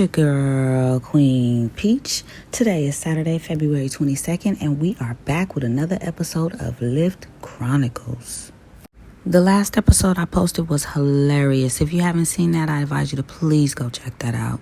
your girl, Queen Peach. Today is Saturday, February 22nd, and we are back with another episode of Lyft Chronicles. The last episode I posted was hilarious. If you haven't seen that, I advise you to please go check that out.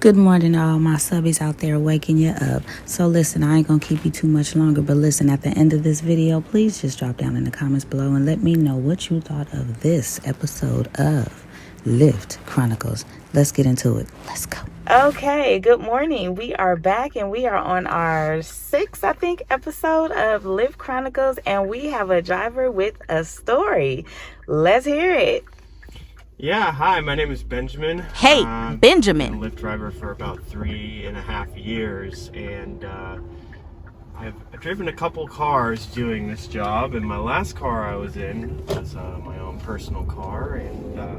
Good morning to all my subbies out there waking you up. So listen, I ain't gonna keep you too much longer, but listen, at the end of this video, please just drop down in the comments below and let me know what you thought of this episode of Lyft Chronicles. Let's get into it. Let's go. Okay, good morning. We are back and we are on our 6th, episode of Lyft Chronicles, and we have a driver with a story. Let's hear it. Yeah, hi, my name is Benjamin. Hey, Benjamin. I've been a Lyft driver for about 3.5 years, and I've driven a couple cars doing this job, and my last car I was in was my own personal car, and I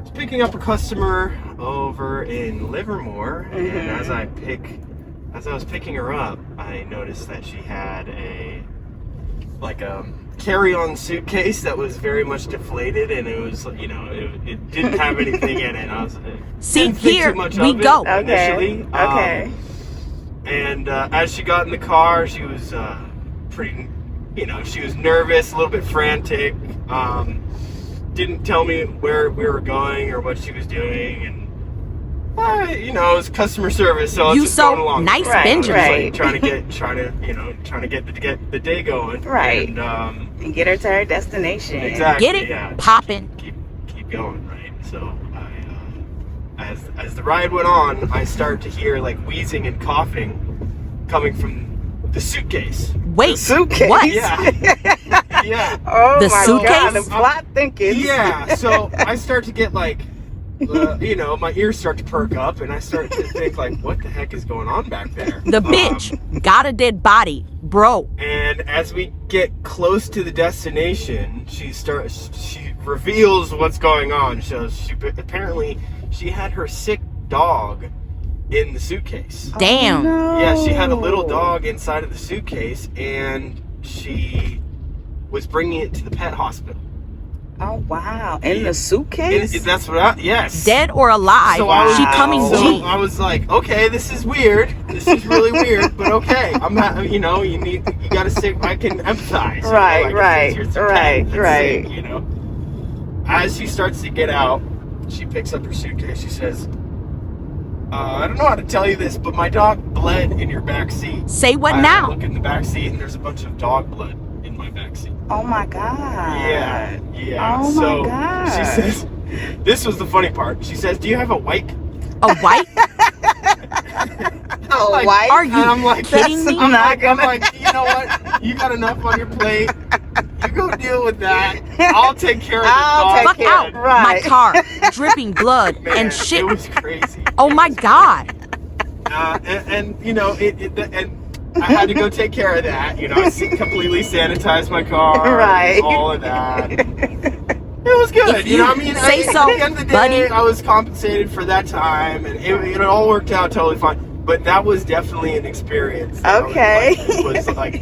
was picking up a customer over in Livermore, and as I was picking her up, I noticed that she had a carry-on suitcase that was very much deflated, and it was, it didn't have anything in it. I was See, here we go. Initially. Okay. And as she got in the car, she was pretty, she was nervous, a little bit frantic. Didn't tell me where we were going or what she was doing, and it was customer service, so You it's just so going along. nice, Right, Benjamin. right. Trying to get the day going. Right. And Get her to her destination. exactly. Get it Yeah. popping. Keep going, right? So as the ride went on, I started to hear like wheezing and coughing coming from the suitcase. Wait, Suitcase. what? Yeah. Yeah. Oh The my suitcase? God, the plot thinking. Yeah. So I start to get like, my ears start to perk up, and I start to think like, what the heck is going on back there? The bitch got a dead body, bro. And as we get close to the destination, she reveals what's going on. So apparently she had her sick dog in the suitcase. Damn. No. Yeah, she had a little dog inside of the suitcase, and she was bringing it to the pet hospital. Oh wow! In the suitcase. That's yes. Dead or alive, So she coming So G. I was like, okay, this is weird. This is really weird, but okay. I'm not. You gotta say, I can empathize. Right. As she starts to get out, she picks up her suitcase. She says, I don't know how to tell you this, but my dog bled in your back seat. Say what I now? look in the back seat, and there's a bunch of dog blood in my back seat. Oh my God. Yeah. Oh So my God. she says, this was the funny part. She says, do you have a white? A white? Oh, Like, white. Are you And I'm like, kidding me? I'm like, you know what? You got enough on your plate. You go deal with that. I'll take care of the I'll dog. take Fuck care out of it. Right. my car, dripping blood Man, and shit. It was crazy. Oh my God. And I had to go take care of that. Completely sanitize my car. Right. All of that. It was good. If you say at so, the end of the day, buddy. I was compensated for that time, and it all worked out totally fine. But that was definitely an experience. Okay. It was like,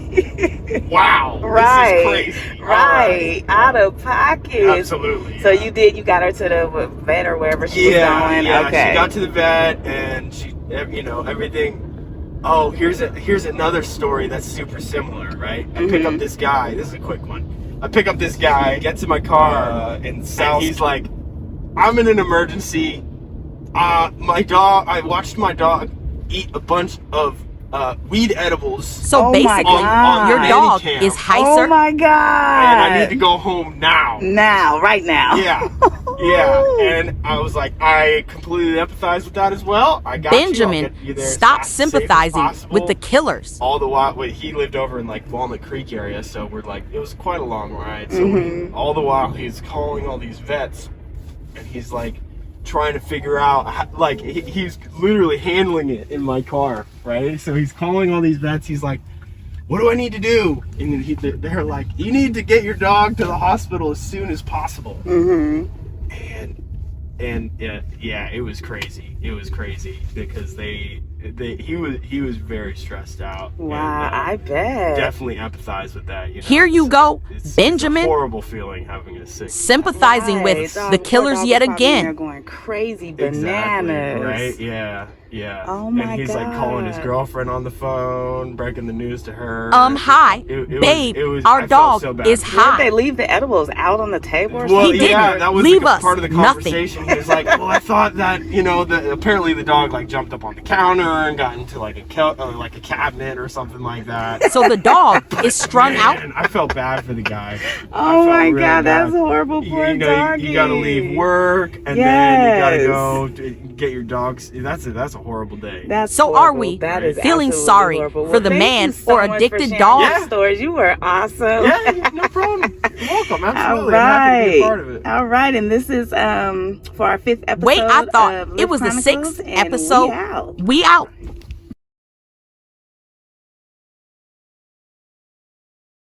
wow. Right. This is crazy. Right. Out of pocket. Absolutely. So yeah. you got her to the vet or wherever she was going. Yeah. Okay. She got to the vet, and she, everything. Oh, here's another story that's super similar, right? I pick up this guy. This is a quick one. I pick up this guy, gets in my car, and he's like, I'm in an emergency. My dog, I watched my dog eat a bunch of weed edibles. So Oh my basically, God. your dog Manicam. is Oh heiser. my God. And I need to go home now. Now, right now. Yeah. And I was like, I completely empathize with that as well. I got Benjamin, you. I'll get you there as stop safe as sympathizing possible. with the killers. All the while, he lived over in like Walnut Creek area, so we're like, it was quite a long ride. So all the while, he's calling all these vets, and he's like trying to figure out, he's literally handling it in my car, right? So he's calling all these vets. He's like, what do I need to do? And they're like, you need to get your dog to the hospital as soon as possible. And yeah, it was crazy. It was crazy because they he was very stressed out. Wow, and, I bet. Definitely empathize with that. Here you go, It's Benjamin. a horrible feeling having a sick. Sympathizing Right, with dog, the poor killers dog yet was probably in there again. going crazy Exactly, bananas. right? Yeah. Oh my And he's like calling his God. girlfriend on the phone, breaking the news to her. Hi, It babe. was, Our I felt dog so bad is for him. Did they high. leave the edibles out on the table or Well, something? He yeah, didn't that was leave like us part of the nothing. conversation. He was like, "Well, I thought that apparently the dog like jumped up on the counter and got into like a cabinet or something like that." So the dog is strung out. And I felt bad for the guy. Oh my really God, that's bad. horrible. Poor doggy. You got to leave work and then you got to go to get your dogs. That's a horrible day. That's So horrible. are we That is feeling absolutely sorry horrible. for Well, the thank man you so or much for addicted sharing dog? your Yeah. stories. You were awesome. Yeah, no problem. You're welcome. All Absolutely. I'm happy to be a part of right. it. All right. And this is for our 5th episode. Wait, I thought of it was the Lift Chronicles, 6th and episode. We out. We out.